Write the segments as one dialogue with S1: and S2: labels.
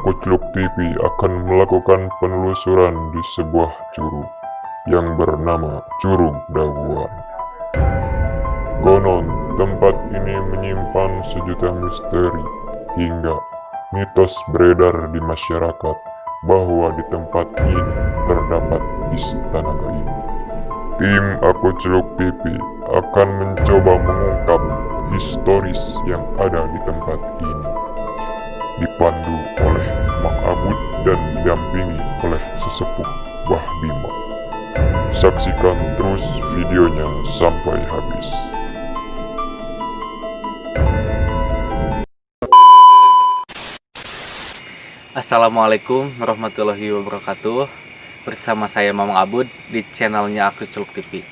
S1: Aku Celuk TV akan melakukan penelusuran di sebuah curug yang bernama Curug Dawuan. Konon, tempat ini menyimpan sejuta misteri hingga mitos beredar di masyarakat bahwa di tempat ini terdapat istana gaib. Tim Aku Celuk TV akan mencoba mengungkap historis yang ada di tempat ini, dipandu oleh Mang Abud dan didampingi oleh sesepuh Bah Bima. Saksikan terus videonya sampai habis.
S2: Assalamualaikum warahmatullahi wabarakatuh. Bersama saya Mang Abud di channelnya Aku Celuk TV.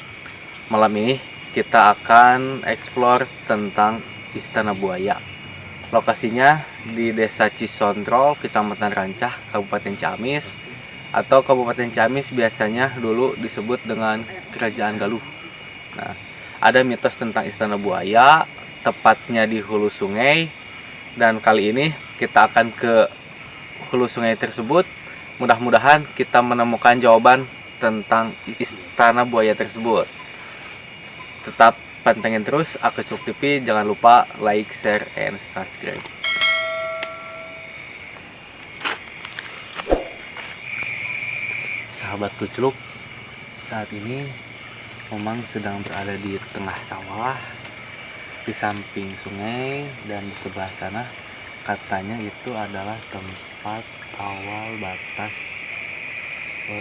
S2: Malam ini kita akan explore tentang Istana Buaya. Lokasinya di Desa Cisondro, Kecamatan Rancah, Kabupaten Ciamis, atau Kabupaten Ciamis biasanya dulu disebut dengan Kerajaan Galuh. Nah, ada mitos tentang Istana Buaya, tepatnya di hulu sungai, dan kali ini kita akan ke hulu sungai tersebut. Mudah-mudahan kita menemukan jawaban tentang Istana Buaya tersebut. Tetap pantengin terus Aku Celuk TV, jangan lupa like, share, and subscribe. Sahabat Celuk, saat ini Momang sedang berada di tengah sawah, di samping sungai, dan di sebelah sana katanya itu adalah tempat awal batas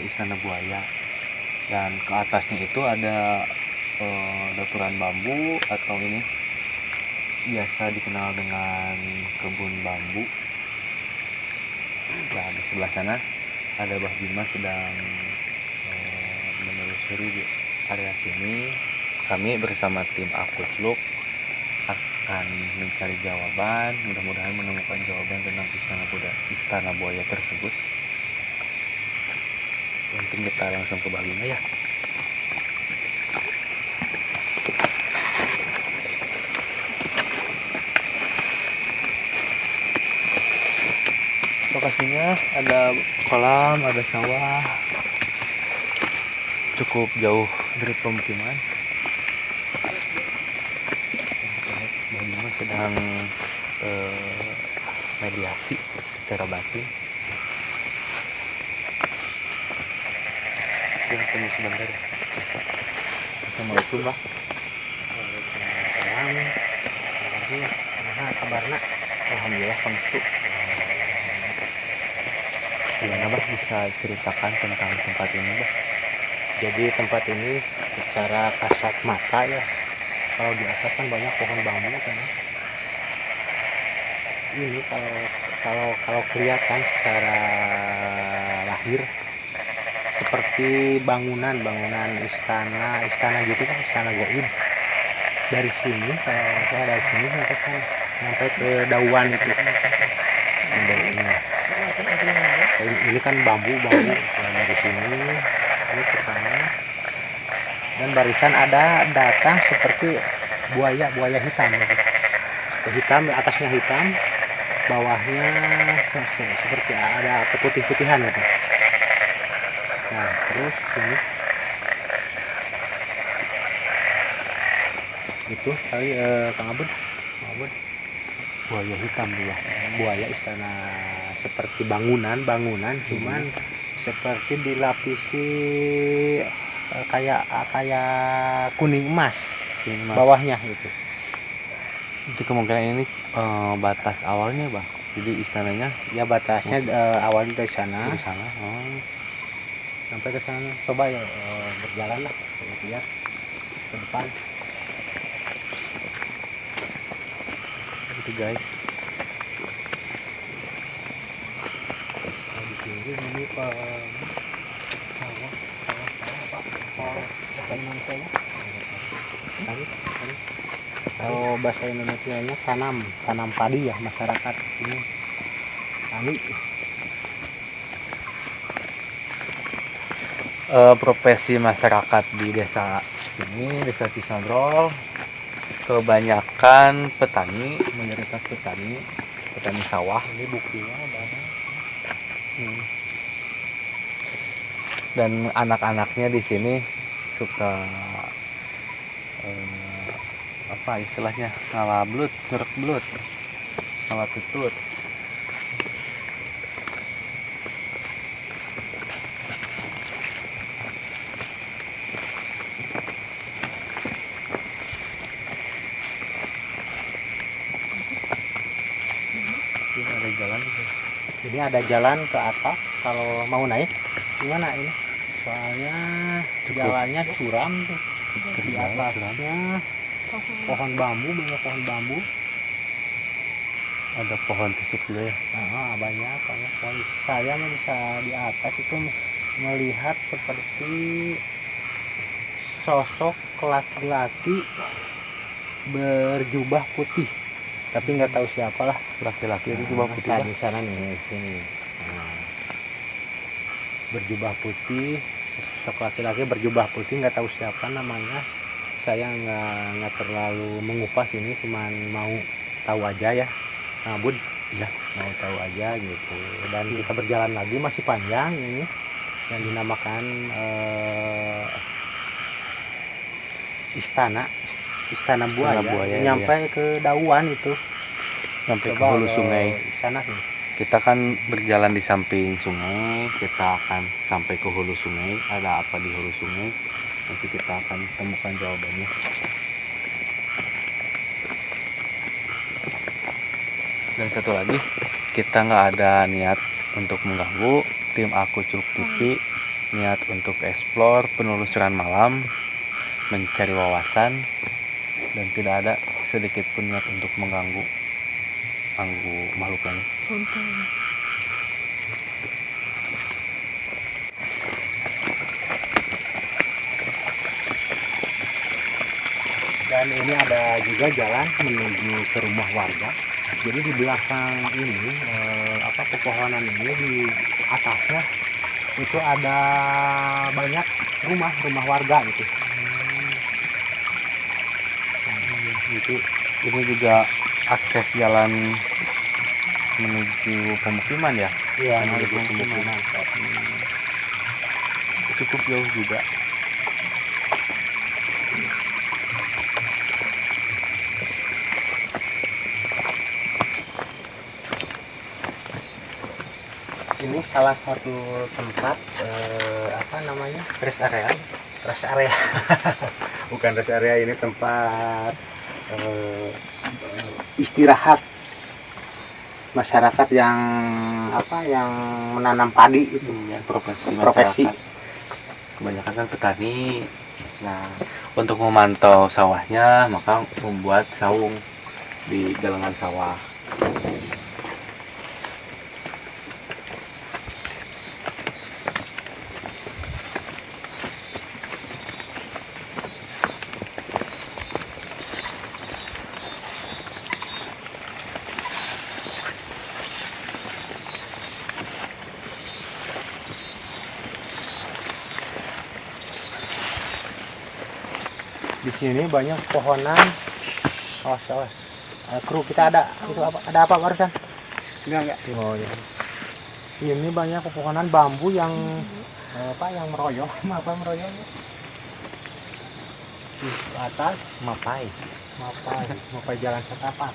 S2: Istana Buaya, dan ke atasnya itu ada daturan bambu, atau ini biasa dikenal dengan kebun bambu. Nah, di sebelah sana ada Bah Bima sedang menelusuri di area sini. Kami bersama tim Aku Celuk akan mencari jawaban, mudah-mudahan menemukan jawaban tentang Istana Buaya tersebut. Mungkin kita langsung ke Bah Bima ya. Lokasinya ada kolam, ada sawah, cukup jauh dari pemukiman. Bah Bima sedang mediasi secara batin. Tunggu sebentar. Assalamualaikum, Bah.
S3: Waalaikumsalam. Nah, kabarnya
S2: Alhamdulillah, pangestu. Gimana, Bah, bisa ceritakan tentang tempat ini, Bah?
S3: jadi tempat ini secara kasat mata ya, kalau di atas kan banyak pohon bambu kan ya. Ini kalau kelihatan secara lahir seperti bangunan istana gitu kan, istana gaib. Dari sini, kalau saya dari sini sampai ke Dawuan itu. Nah, dari sini. Ini kan bambu. Nah, dari sini ini ke sana, dan barisan ada datang seperti buaya hitam gitu. Hitam, atasnya hitam, bawahnya seperti ada keputih-putihan gitu. Nah, terus ini itu tadi Kang Abud buaya hitam juga, buaya istana, seperti bangunan cuman seperti dilapisi kayak kuning emas bawahnya gitu.
S2: Itu kemungkinan ini batas awalnya, Bang. Jadi istananya
S3: Ya batasnya awalnya dari sana
S2: di sana.
S3: sampai ke sana. Coba ya berjalan lah ya ke depan.
S2: Itu guys.
S3: Di sini ini sawah apa namanya? Kalau bahasa Indonesianya tanam padi ya masyarakat ini. Tani.
S2: Profesi masyarakat di desa ini, Desa Cisondro, kebanyakan petani, mayoritas petani sawah.
S3: Ini buktinya banyak.
S2: Dan anak-anaknya di sini suka apa istilahnya, ngalablut, nyurek belut, ngalatutut. Ini ada jalan gitu.
S3: Ini ada jalan ke atas kalau mau naik. Gimana ini? Soalnya jalannya curam tuh. Di atasnya pohon bambu, banyak pohon bambu.
S2: Ada pohon tusuk juga ya.
S3: Nah, banyak pohon. Saya bisa di atas itu melihat seperti sosok laki-laki berjubah putih, tapi nggak tahu siapalah.
S2: Laki-laki itu jubah putih.
S3: Di sana nih, sini. Nah, berjubah putih, sosok laki-laki berjubah putih, nggak tahu siapa namanya. Saya nggak terlalu mengupas ini, cuman mau tahu aja ya. Nah, Bud, ya mau tahu aja gitu. Dan kita berjalan lagi, masih panjang ini yang dinamakan istana buaya, nyampe ke Dauan itu,
S2: Sampai ke
S3: coba
S2: hulu sungai.
S3: sana nih.
S2: Kita kan berjalan di samping sungai, kita akan sampai ke hulu sungai. Ada apa di hulu sungai? Nanti kita akan temukan jawabannya. Dan satu lagi, kita nggak ada niat untuk mengganggu. Tim Aku Culuk TV niat untuk explore, penelusuran malam, mencari wawasan, dan tidak ada sedikit pun niat untuk mengganggu makhluk lain.
S3: Dan ini ada juga jalan menuju ke rumah warga. Jadi di belakang ini pepohonan ini, di atasnya itu ada banyak rumah warga gitu.
S2: Itu ini juga akses jalan menuju pemukiman ya.
S3: Iya,
S2: menuju
S3: menuju
S2: pemukiman.
S3: pemukiman.
S2: Cukup jauh juga.
S3: Ini salah satu tempat rest area bukan rest area, ini tempat istirahat masyarakat yang menanam padi itu ya,
S2: Profesi
S3: profesi.
S2: kebanyakan kan petani. Nah, untuk memantau sawahnya maka membuat saung di galangan sawah.
S3: Di sini banyak pohonan. Awas. Kru kita ada itu ada apa barusan? Enggak. Oh ya. Ini banyak pepohonan bambu yang yang meroyoh. Apa meroyoh? Di atas mapai jalan setapak.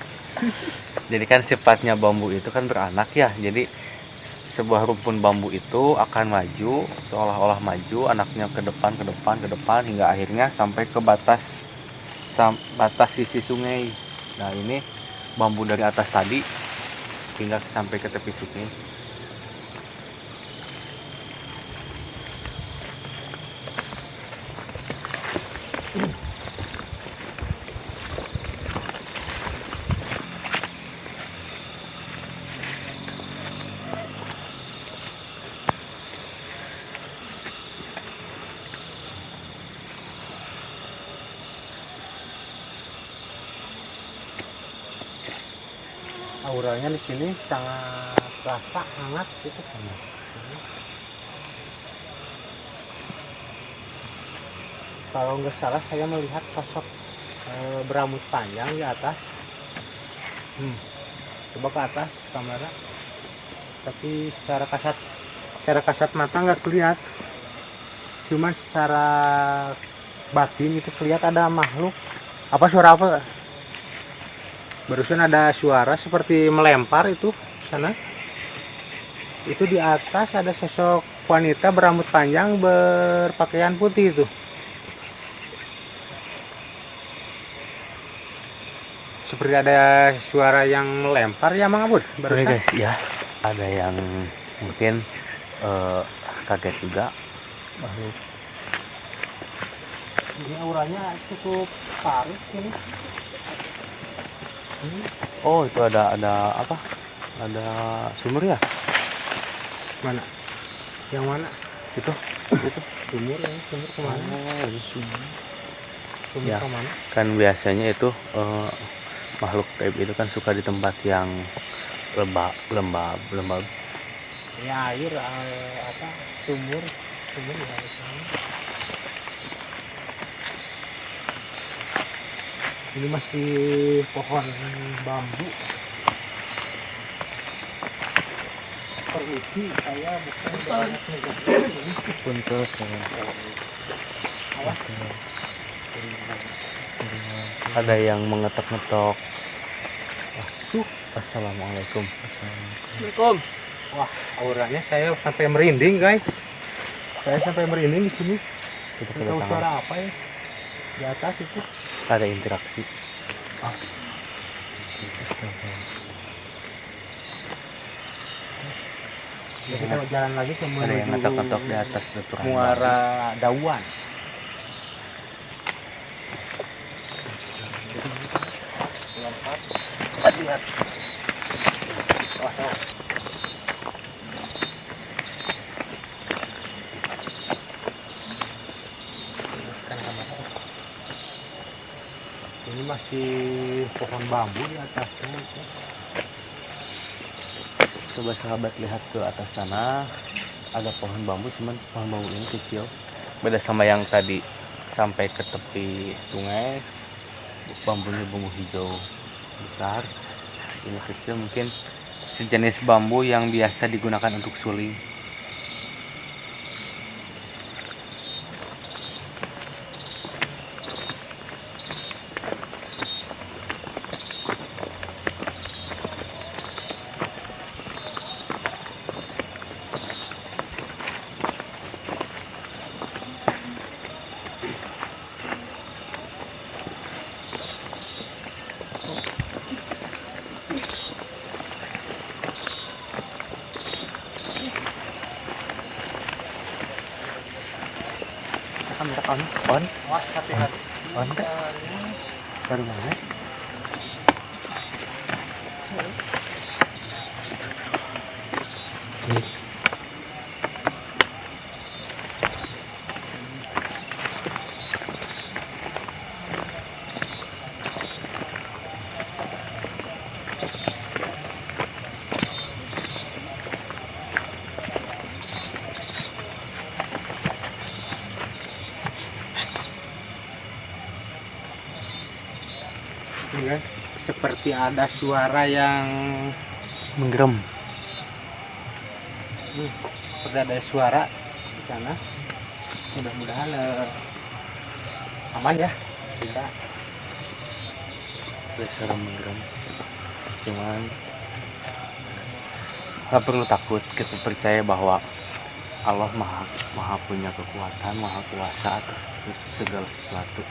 S2: Jadi kan sifatnya bambu itu kan beranak ya. Jadi sebuah rumpun bambu itu akan maju, seolah-olah maju, anaknya ke depan hingga akhirnya sampai ke batas sisi sungai. Nah, ini bambu dari atas tadi hingga sampai ke tepi sungai.
S3: Auranya di sini sangat terasa hangat gitu kan. Kalau nggak salah saya melihat sosok berambut panjang di atas. Coba ke atas kamera. Tapi secara kasat mata nggak kelihatan. cuman secara batin itu kelihatan ada makhluk. Apa suara apa? Barusan ada suara seperti melempar itu sana. Itu di atas ada sosok wanita berambut panjang berpakaian putih itu. Seperti ada suara yang melempar ya Mang Abud
S2: Oke
S3: barusan.
S2: guys, ya ada yang mungkin kaget juga.
S3: Makhluk. Ini auranya cukup parah ini.
S2: Oh, itu ada apa? Ada sumur ya?
S3: Mana? Yang mana?
S2: Itu
S3: Sumur ya, sumur kemana?
S2: sumur.
S3: Sumur
S2: Ya.
S3: kemana?
S2: Kan biasanya itu makhluk gaib itu kan suka di tempat yang lembab.
S3: Ya air apa? Sumur ya di sana. Ini masih pohon bambu. Permisi, saya bukan banyak ini.
S2: Puntus. Ada yang mengetok-ngetok. Assalamualaikum.
S3: Assalamualaikum. Wah, auranya saya sampai merinding, guys. Saya sampai merinding di sini.
S2: Kita
S3: Nggak tahu
S2: kedatangan.
S3: suara apa ya? Di atas itu.
S2: Ada interaksi.
S3: Ya, kita jalan lagi ke
S2: Ada yang ngetok-ngetok di atas tuturan.
S3: Muara Dawan. Lihat. Ini masih pohon bambu di atasnya.
S2: Coba sahabat lihat ke atas sana, ada pohon bambu, cuman pohon bambu ini kecil. Beda sama yang tadi sampai ke tepi sungai, bambunya bambu hijau besar. Ini kecil, mungkin sejenis bambu yang biasa digunakan untuk suling. Kamera on.
S3: Wah, hati-hati.
S2: On kan? Baru mana?
S3: Ya, seperti ada suara yang
S2: Menggerem.
S3: seperti ada suara di sana. Mudah-mudahan aman ya kita.
S2: Ada suara menggerem. Cuman nggak perlu takut, kita percaya bahwa Allah maha punya kekuatan, maha kuasa atas segala sesuatu.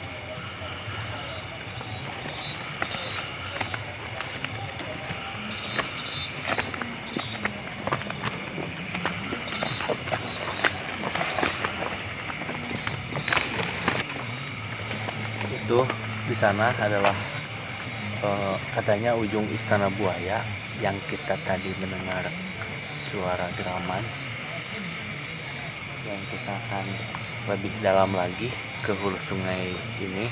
S2: Itu di sana adalah katanya ujung istana buaya yang kita tadi mendengar suara deraman. Dan kita akan lebih dalam lagi ke hulu sungai ini.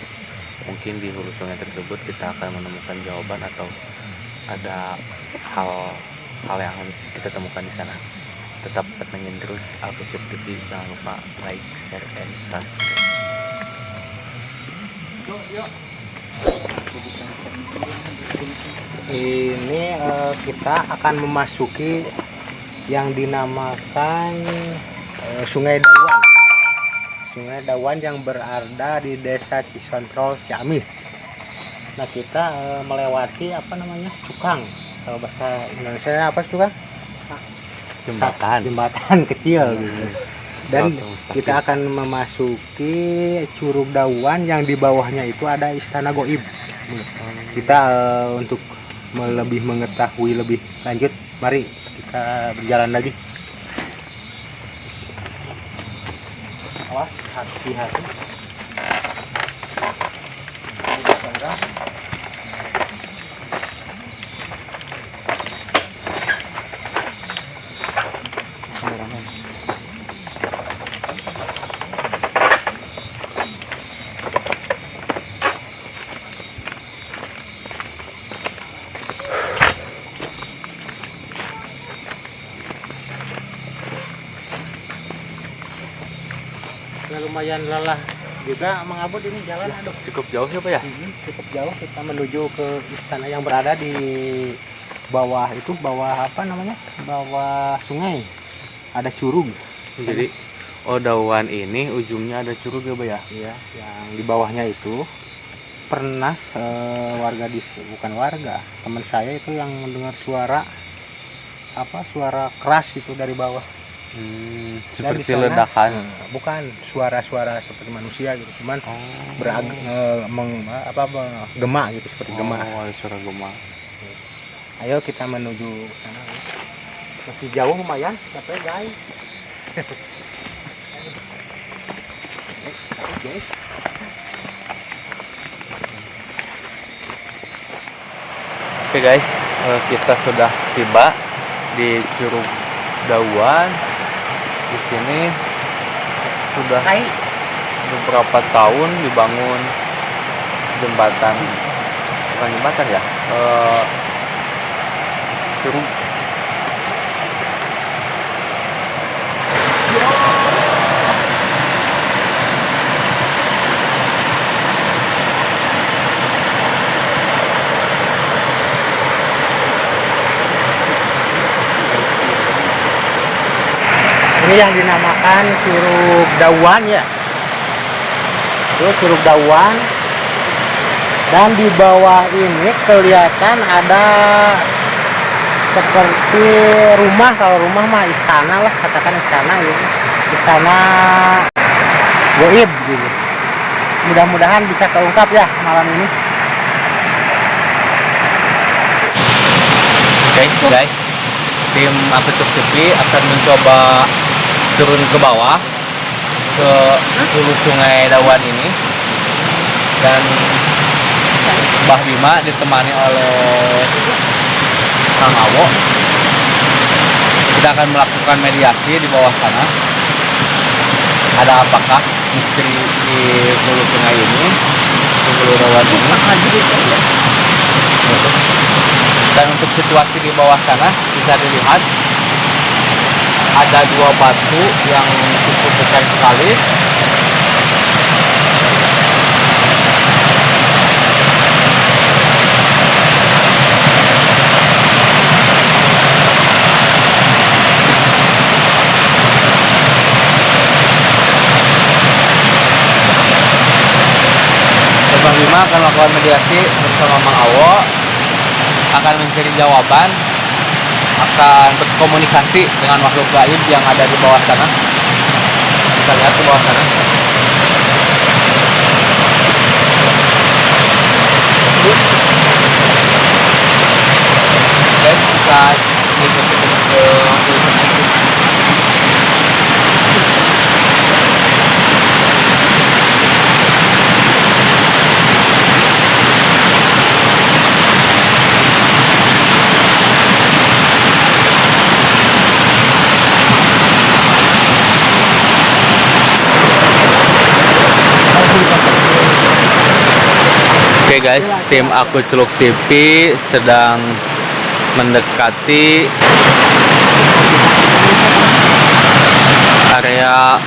S2: Mungkin di hulu sungai tersebut kita akan menemukan jawaban atau ada hal yang kita temukan di sana. Tetap pantengin terus Aku Cuk TV, jangan lupa like, share, and subscribe.
S3: Ini kita akan memasuki yang dinamakan Sungai Dawan. Sungai Dawan yang berada di Desa Cisontrol, Ciamis. Nah, kita melewati apa namanya? Cukang. Kalau bahasa Indonesia apa cukang? Jembatan kecil gitu. Dan kita akan memasuki Curug Dawan yang di bawahnya itu ada Istana Goib. Kita untuk lebih mengetahui lebih lanjut, mari kita berjalan lagi. Awas, hati-hati. Nah, lumayan lelah juga Mang Abud ini jalan. Aduh,
S2: Cukup jauh ya Pak ya?
S3: cukup jauh. Kita menuju ke istana yang berada di bawah itu, bawah apa namanya, bawah sungai, ada curug.
S2: Jadi Dawan ini ujungnya ada curug ya Pak ya?
S3: Iya, yang di bawahnya itu pernah warga bukan warga, teman saya itu yang mendengar suara suara keras gitu dari bawah. Dan
S2: Seperti
S3: di sana,
S2: ledakan.
S3: bukan suara-suara seperti manusia gitu, cuman gema gitu, seperti gema.
S2: Ada suara gema.
S3: Ayo kita menuju sana. Masih jauh lumayan, capek guys.
S2: Oke guys, kita sudah tiba di Curug Dawan. Di sini sudah beberapa tahun dibangun jembatan, bukan jembatan ya, curug.
S3: Ini yang dinamakan Curug Dawan ya. Itu Curug Dawan. Dan di bawah ini kelihatan ada seperti rumah, kalau rumah mah istana lah, katakan istana gitu. Istana goib gitu. Mudah-mudahan bisa terungkap ya malam ini.
S2: Oke guys, tim Aku Cuk TV akan mencoba turun ke bawah ke hulu sungai Dawan ini, dan Mbah Bima ditemani oleh Kang Awo. Kita akan melakukan mediasi di bawah sana. Ada apakah misteri di hulu sungai ini, di hulu Dawan ini? Dan untuk situasi di bawah sana bisa dilihat ada dua batu yang cukup besar sekali. Bang Bima akan melakukan mediasi bersama Mang Awo, akan mencari jawaban, akan berkomunikasi dengan makhluk gaib yang ada di bawah sana. Kita lihat ke bawah sana. Dan kita ikuti ke Oke guys, tim Aku Celuk TV sedang mendekati area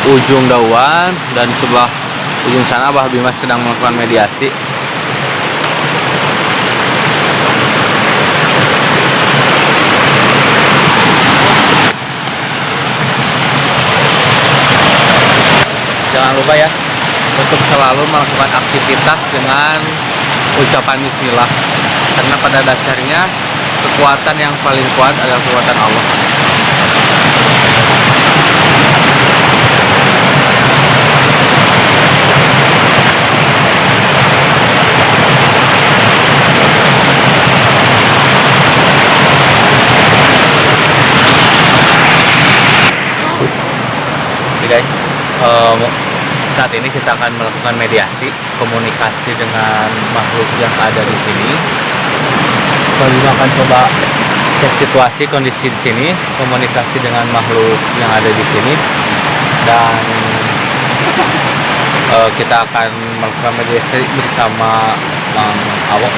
S2: ujung Dawan, dan sebelah ujung sana Mbah Bima sedang melakukan mediasi. jangan lupa ya untuk selalu melakukan aktivitas dengan ucapan bismillah, karena pada dasarnya kekuatan yang paling kuat adalah kekuatan Allah. Oke guys, saat ini kita akan melakukan mediasi komunikasi dengan makhluk yang ada di sini. Kita akan coba cek situasi kondisi di sini, komunikasi dengan makhluk yang ada di sini, dan kita akan melakukan mediasi bersama Mang Awok.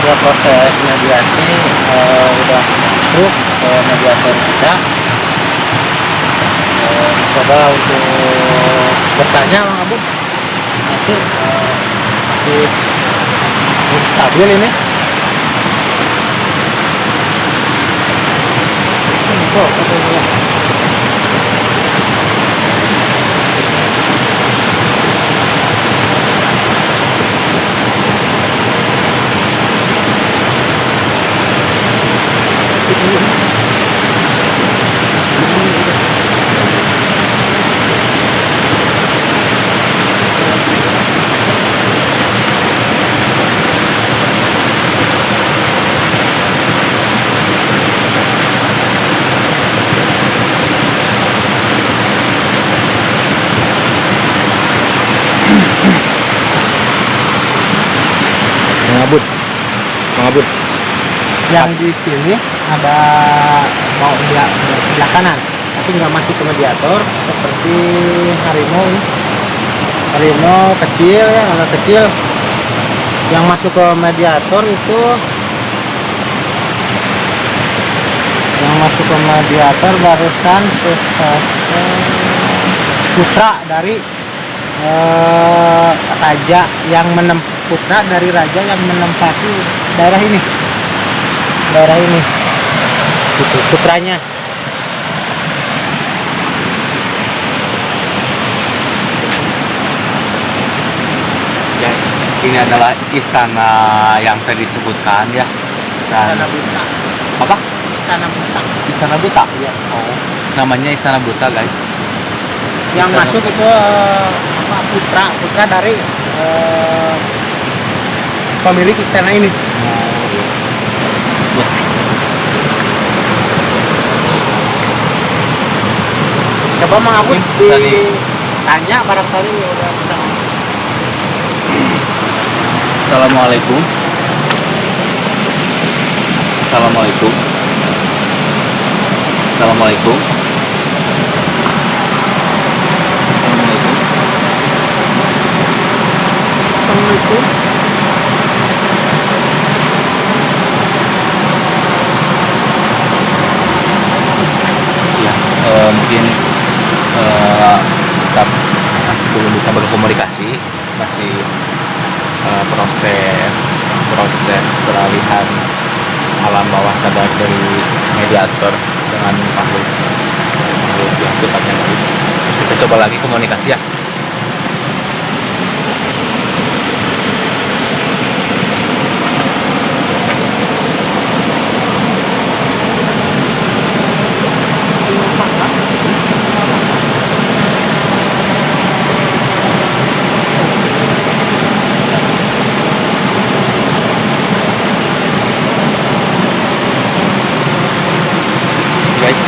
S2: Ya, proses mediasi udah masuk ke mediator kita. Coba untuk bertanya Bang Abud, nanti masih stabil ini. Mengabut. Yang di sini ada mau sebelah kanan, tapi nggak masuk ke mediator, seperti harimau ini. Harimau kecil ya, anak kecil. Yang masuk ke mediator itu, yang masuk ke mediator barusan putra dari raja yang putra dari raja yang menempati daerah ini itu putranya. Ya, ini adalah istana yang tadi disebutkan ya. Dan istana buta. Apa? Istana buta ya. Oh, namanya istana buta guys. Yang istana masuk itu putra dari pemilik istana ini. Coba Mang Abud ditanya barangkali udah bisa. Assalamualaikum. Assalamualaikum. Assalamualaikum. Assalamualaikum. Ya, mungkin kita masih belum bisa berkomunikasi, masih proses peralihan alam bawah sadar dari mediator dengan makhluk yang sifatnya gaib. Kita coba lagi komunikasi ya. Guys,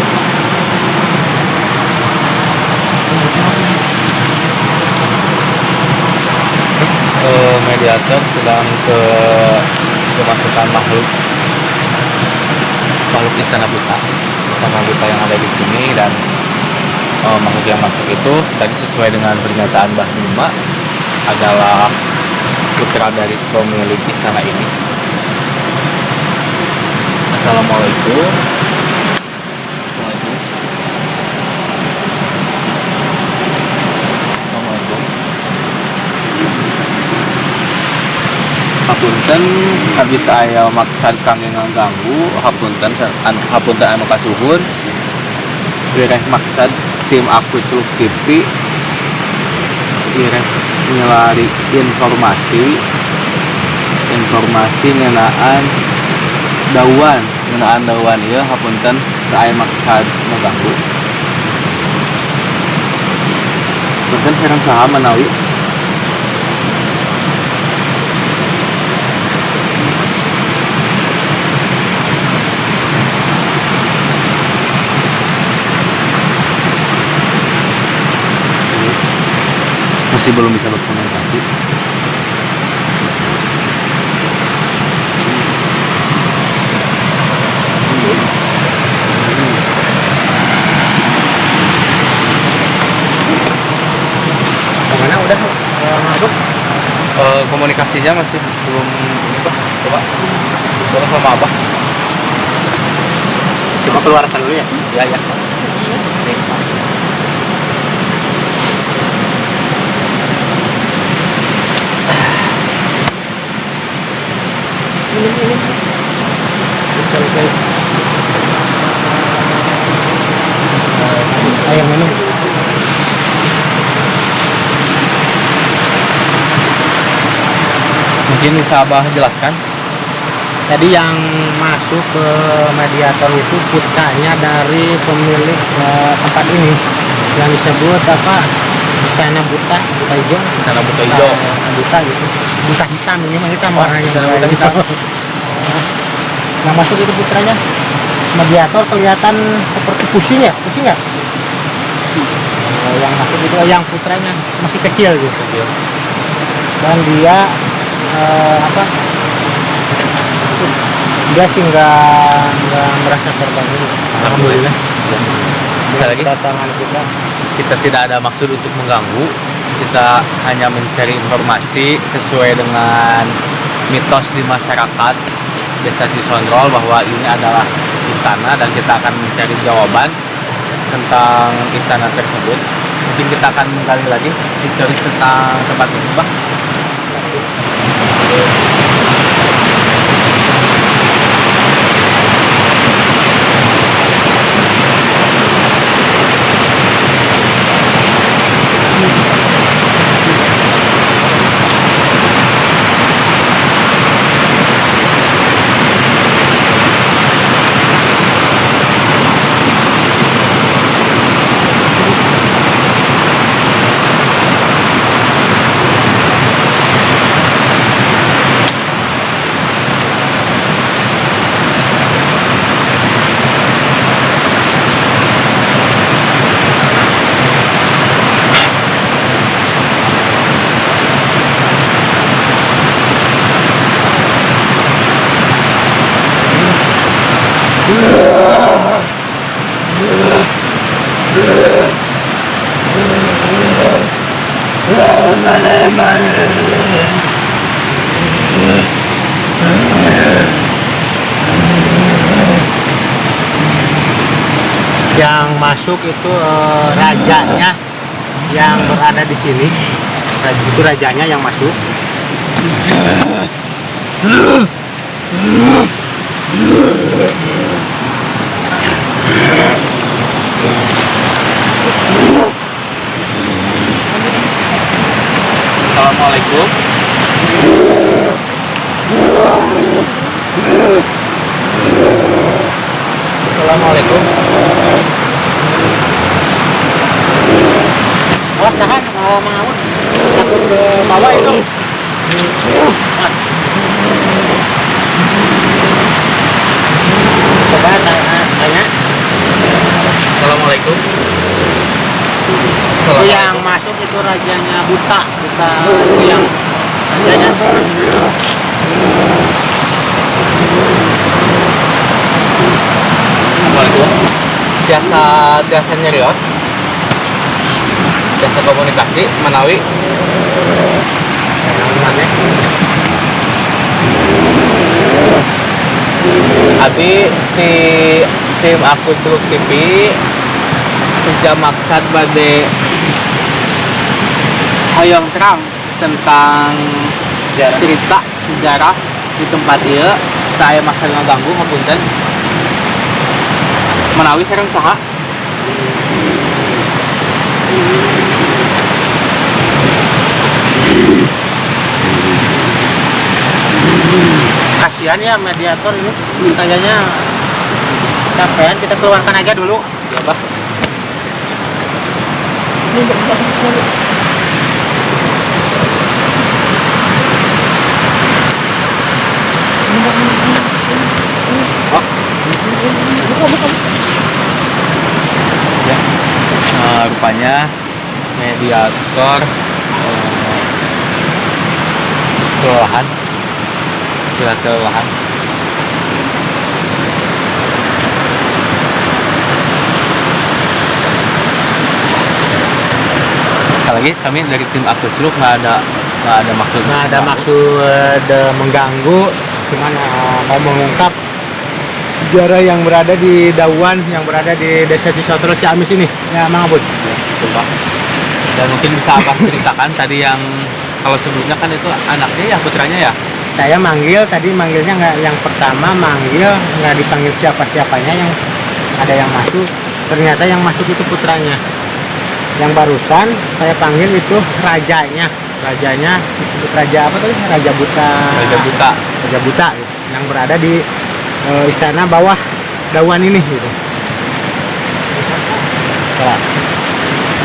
S2: mediator sedang kemasukan makhluk istana buta yang ada di sini, dan makhluk yang masuk itu tadi sesuai dengan pernyataan Mbah Nima adalah putra dari pemilik istana ini. Assalamualaikum. Hapunten abdi aya maksad kami ngaganggu, hapunten anu kasuhun. Bireh maksad tim Aku Celuk TV bireh nyelari informasi ngenaan dawan ieu, hapunten aya maksad ngaganggu. Punten sareng saha manawi? Masih belum bisa berkomunikasi.
S3: Kemana udah masuk?
S2: Komunikasinya masih belum coba sama Abah.
S3: Coba keluarkan dulu ya.
S2: Ya.
S3: Ayo minum.
S2: Mungkin bisa Abah jelaskan.
S3: Jadi yang masuk ke mediator itu putranya dari pemilik tempat ini yang disebut apa, istana buta hijau.
S2: Istana buta hijau.
S3: Buta gitu. Buta hitam, ini mah hitam warnanya.
S2: Istana buta hitam.
S3: Yang masuk itu putranya. Mediator kelihatan seperti pusing ya, nggak? Yang masuk itu yang putranya masih kecil gitu. Dan dia dia sih nggak merasa terganggu.
S2: Alhamdulillah. Sekali lagi,
S3: Kedatangan kita
S2: tidak ada maksud untuk mengganggu. Kita hanya mencari informasi sesuai dengan mitos di masyarakat Desa Cisondrol bahwa ini adalah istana, dan kita akan mencari jawaban tentang istana tersebut. Mungkin kita akan menggali lagi histori tentang tempat ini, Bang.
S3: Yang masuk itu rajanya yang berada di sini. Itu rajanya yang masuk.
S2: Assalamualaikum. Assalamualaikum.
S3: Awas tahan, mau takut ke bawah itu. Coba tanya.
S2: Assalamualaikum.
S3: Itu yang masuk itu rajanya buta, bukan itu yang rajanya.
S2: Assalamualaikum. Biasa nyerios. Biasa komunikasi menawi. Abi si tim aku Celuk TV sudah maksud bade hoyong terang tentang cerita sejarah di tempat ieu. Saya maksud ngaganggu ngapunten. Menawi sareng saha?
S3: Kasihan ya mediator ini, kayaknya capean, kita keluarkan aja dulu.
S2: Ya, Bah. Ya. Rupanya mediator kelelahan. Sudah kelelahan. Apalagi kami dari tim Aku Celuk nggak ada maksud
S3: mengganggu, cuman mau mengungkap sejarah yang berada di Dauan, yang berada di Desa Cisotro Ciamis ini. Ya, Mang Abud.
S2: Coba. Dan mungkin bisa Abah ceritakan tadi yang kalau sebelumnya kan itu anaknya ya, putranya ya.
S3: Saya manggilnya nggak, yang pertama manggil nggak dipanggil siapa-siapanya, yang ada yang masuk, ternyata yang masuk itu putranya. Yang barusan saya panggil itu rajanya disebut raja apa tadi? Raja Buta gitu, yang berada di istana bawah Dauan ini gitu.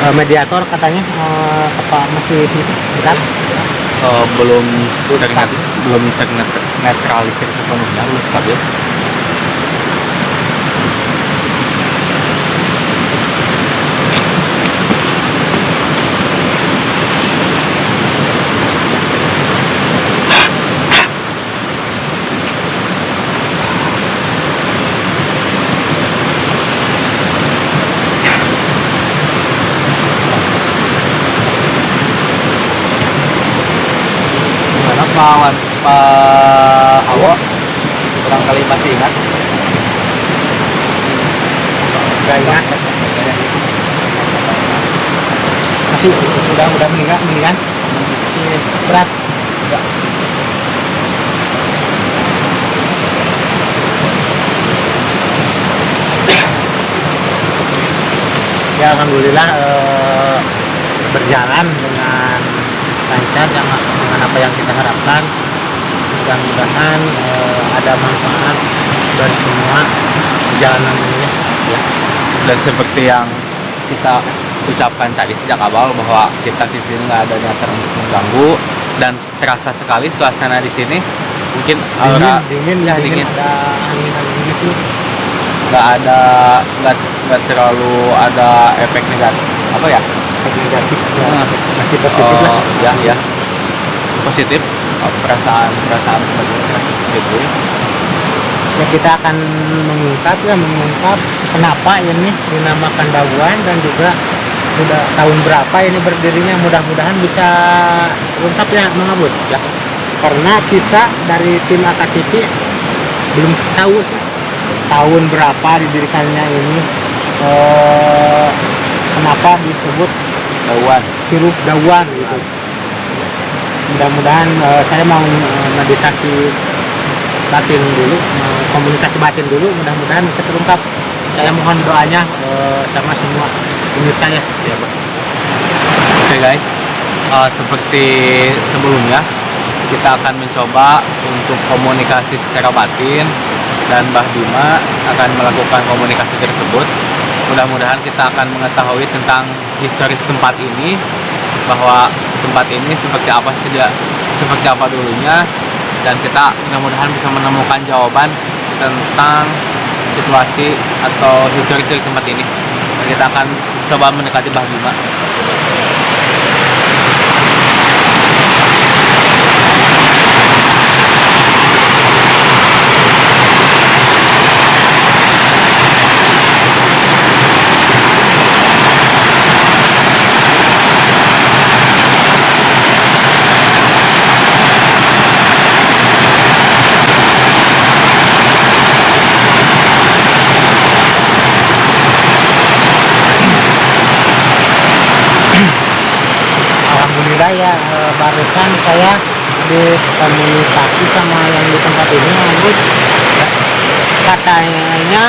S3: Nah, mediator katanya apa masih berat?
S2: Belum ternetralisir sepenuhnya, belum stabil. Pak Awo kurang kali masih ingat.
S3: Gak ingat. Masih udah meninggal berat. Ya, alhamdulillah berjalan dengan lancar, dengan apa yang kita harapkan. Mudah-mudahan ada manfaat dari semua perjalanan ini ya.
S2: Dan seperti yang kita ucapkan tadi sejak awal bahwa kita di sini nggak ada niatan untuk mengganggu, dan terasa sekali suasana di sini mungkin aura
S3: dingin, ada angin gitu,
S2: nggak terlalu ada efek negatif apa ya,
S3: negatif ya, masih positif lah
S2: ya positif, perasaan gitu
S3: ya. Kita akan mengungkap kenapa ini dinamakan Dauan, dan juga sudah tahun berapa ini berdirinya. Mudah-mudahan bisa ungkap ya, Mang Abud ya, karena kita dari tim AKTV belum tahu sih tahun berapa didirikannya ini, kenapa disebut Curug Dauan gitu. Mudah-mudahan saya mau meditasi batin dulu, komunikasi batin dulu, mudah-mudahan bisa terungkap. Saya mohon doanya sama semua pemirsa ya.
S2: Oke guys, seperti sebelumnya, kita akan mencoba untuk komunikasi secara batin dan Mbah Bima akan melakukan komunikasi tersebut. Mudah-mudahan kita akan mengetahui tentang historis tempat ini, bahwa tempat ini seperti apa dulunya, dan kita mudah-mudahan bisa menemukan jawaban tentang situasi atau historis dari tempat ini. Dan kita akan coba mendekati Mbah Bima.
S3: Alhamdulillah ya, barusan saya dikomunikasi sama yang di tempat ini, Bud. Katanya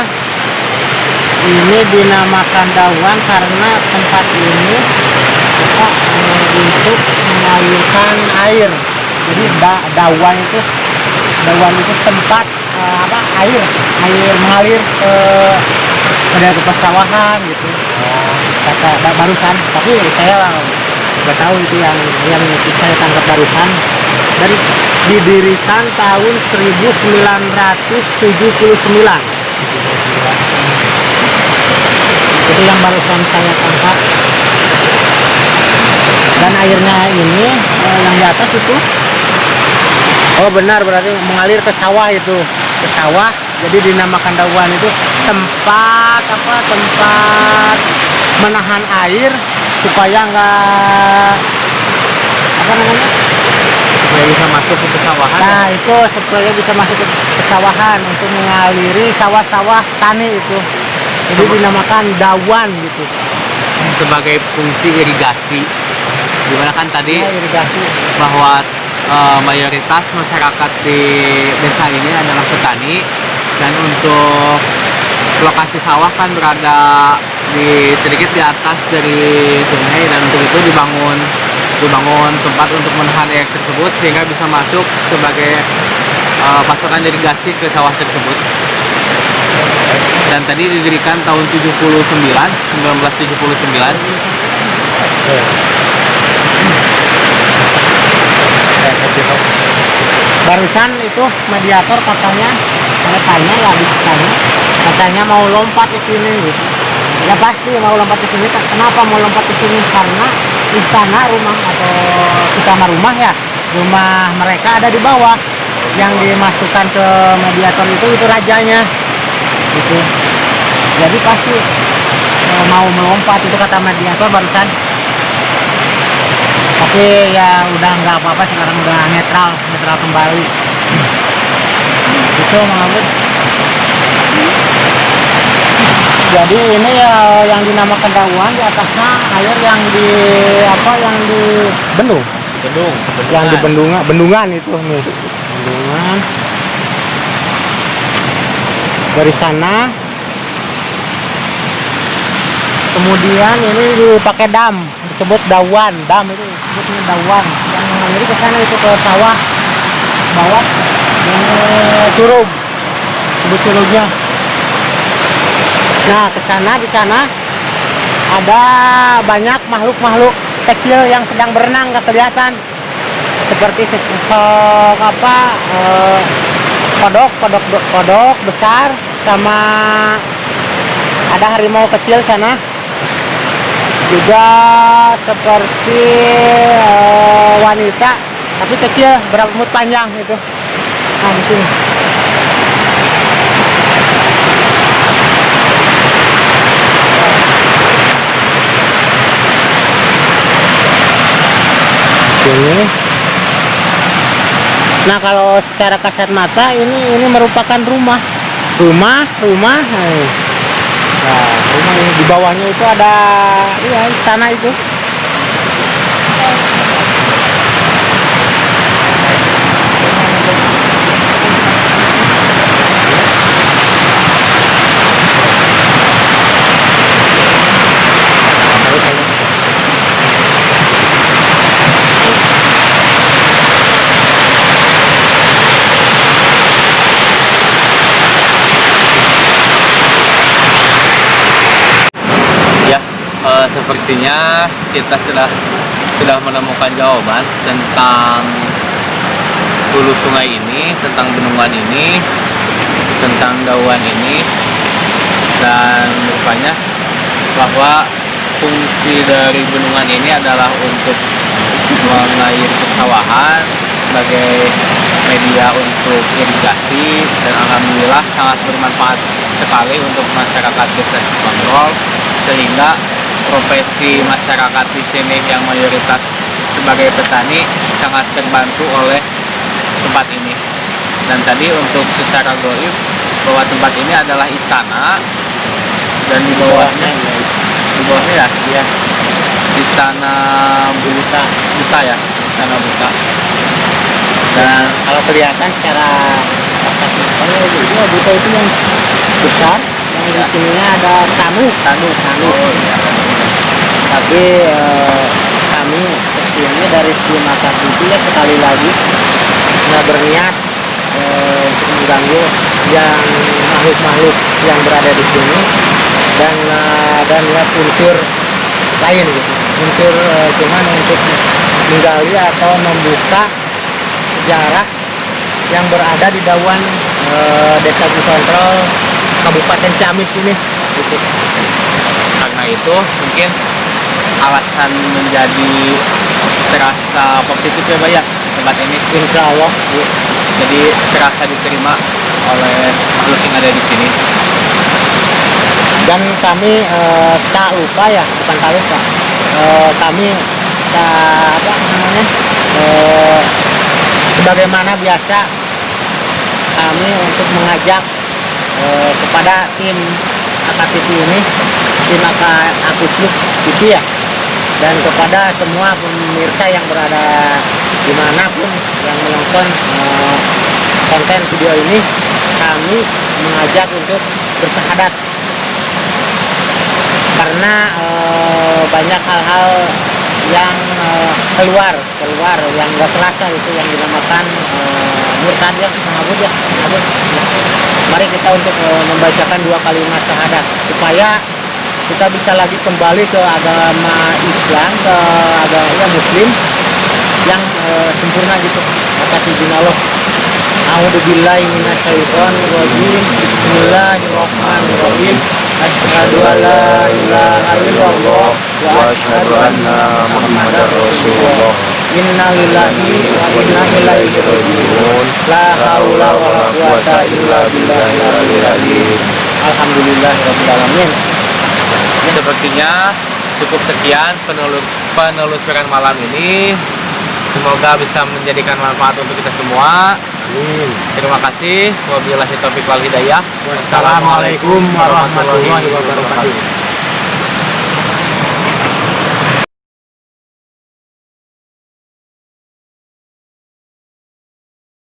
S3: ini dinamakan Dawan karena tempat ini kita untuk mengalirkan air. Jadi Dawan itu tempat air mengalir ke daerah persawahan gitu. Kata barusan, tapi saya nggak tahu itu yang saya tangkap barusan. Dari didirikan tahun 1979. Itu yang barusan saya tangkap. Dan airnya ini yang di atas itu, oh benar, berarti mengalir ke sawah itu, ke sawah. Jadi dinamakan Dawan itu tempat menahan air supaya nggak
S2: Supaya bisa masuk ke pesawahan.
S3: Nah itu supaya bisa masuk ke pesawahan untuk mengaliri sawah-sawah tani itu. Jadi dinamakan Dawan gitu.
S2: Sebagai fungsi irigasi. Dimana kan tadi
S3: irigasi,
S2: bahwa mayoritas masyarakat di desa ini adalah petani, dan untuk lokasi sawah kan berada sedikit di atas dari sungai, dan untuk itu dibangun tempat untuk menahan air tersebut sehingga bisa masuk sebagai pasokan irigasi ke sawah tersebut. Dan tadi didirikan tahun 1979.
S3: Barusan itu mediator katanya, saya tanya ya di sana, katanya mau lompat ke sini gitu. Ya pasti mau lompat ke sini. Kenapa mau lompat ke sini? Karena istana rumah atau utama rumah ya, rumah mereka ada di bawah. Yang dimasukkan ke mediator itu rajanya gitu. Jadi pasti mau melompat, itu kata mediator barusan. Tapi ya udah nggak apa-apa, sekarang udah netral kembali. Itu mengambil. Jadi ini ya yang dinamakan Dawan, di atasnya air yang di bendung. Yang di bendungan itu nih. Bendungan. Dari sana kemudian ini dipakai dam, disebut Dawan, dam itu disebutnya Dawan. Yang mengaliri ke sana itu ke sawah bawah Curug, disebut Curugnya. Nah, ke sana, di sana ada banyak makhluk-makhluk kecil yang sedang berenang, nggak kelihatan. Seperti kodok besar, sama ada harimau kecil sana. Juga seperti wanita, tapi kecil, berambut panjang gitu. Nah, di sini. Ini. Nah, kalau secara kasat mata ini merupakan rumah. Nah, rumah ini di bawahnya itu ada istana itu.
S2: sepertinya kita sudah menemukan jawaban tentang hulu sungai ini, tentang bendungan ini, tentang dauan ini, dan rupanya bahwa fungsi dari bendungan ini adalah untuk mengairi persawahan sebagai media untuk irigasi, dan alhamdulillah sangat bermanfaat sekali untuk masyarakat desa Cikontrol, sehingga profesi masyarakat di sini yang mayoritas sebagai petani sangat terbantu oleh tempat ini. Dan tadi untuk secara goib bahwa tempat ini adalah istana, dan di bawahnya ya istana buta ya, istana buta. Dan
S3: Kalau kelihatan secara buta itu yang besar, yang di sininya ada tanduk.
S2: oh iya,
S3: Tapi kami kesini dari mata itu ya sekali lagi nggak berniat untuk mengganggu yang makhluk-makhluk yang berada di sini, dan lihat unsur lain gitu, unsur cuman untuk menggali atau membuka sejarah yang berada di dauan Desa Cikontrol Kabupaten Ciamis ini gitu.
S2: karena itu mungkin alasan menjadi terasa positif ya Pak ya tempat ini,
S3: Insya Allah Bu.
S2: jadi terasa diterima oleh makhluk yang ada di sini.
S3: Dan kami tak lupa ya, bukan tak lupa, kami tak apa namanya, sebagaimana biasa kami untuk mengajak kepada tim AKTV ini, tim Akucluk TV ya, dan kepada semua pemirsa yang berada dimanapun yang menonton konten video ini, kami mengajak untuk bersahadat, karena banyak hal-hal yang keluar yang nggak terasa itu yang dinamakan murtad ya, mabud ya. Mari kita untuk membacakan 2 kalimat syahadat supaya kita bisa lagi kembali ke agama Islam, ke agama Muslim yang sempurna gitu. Kata izin Allah, a'udzubillahi minasyaitonir rajim, bismillahirrahmanirrahim, asyhadu an la ilaha illallah wa asyhadu anna muhammadar rasulullah, inna lillahi wa inna ilaihi raji'un, la haula wa la quwata illa billahil aliyyil. Alhamdulillahirabbil alamin.
S2: Sepertinya cukup sekian penelusuran malam ini. Semoga bisa menjadikan manfaat untuk kita semua.
S3: Amin.
S2: Terima kasih. Wabillahi taufiq wal hidayah.
S3: Wassalamualaikum warahmatullahi wabarakatuh.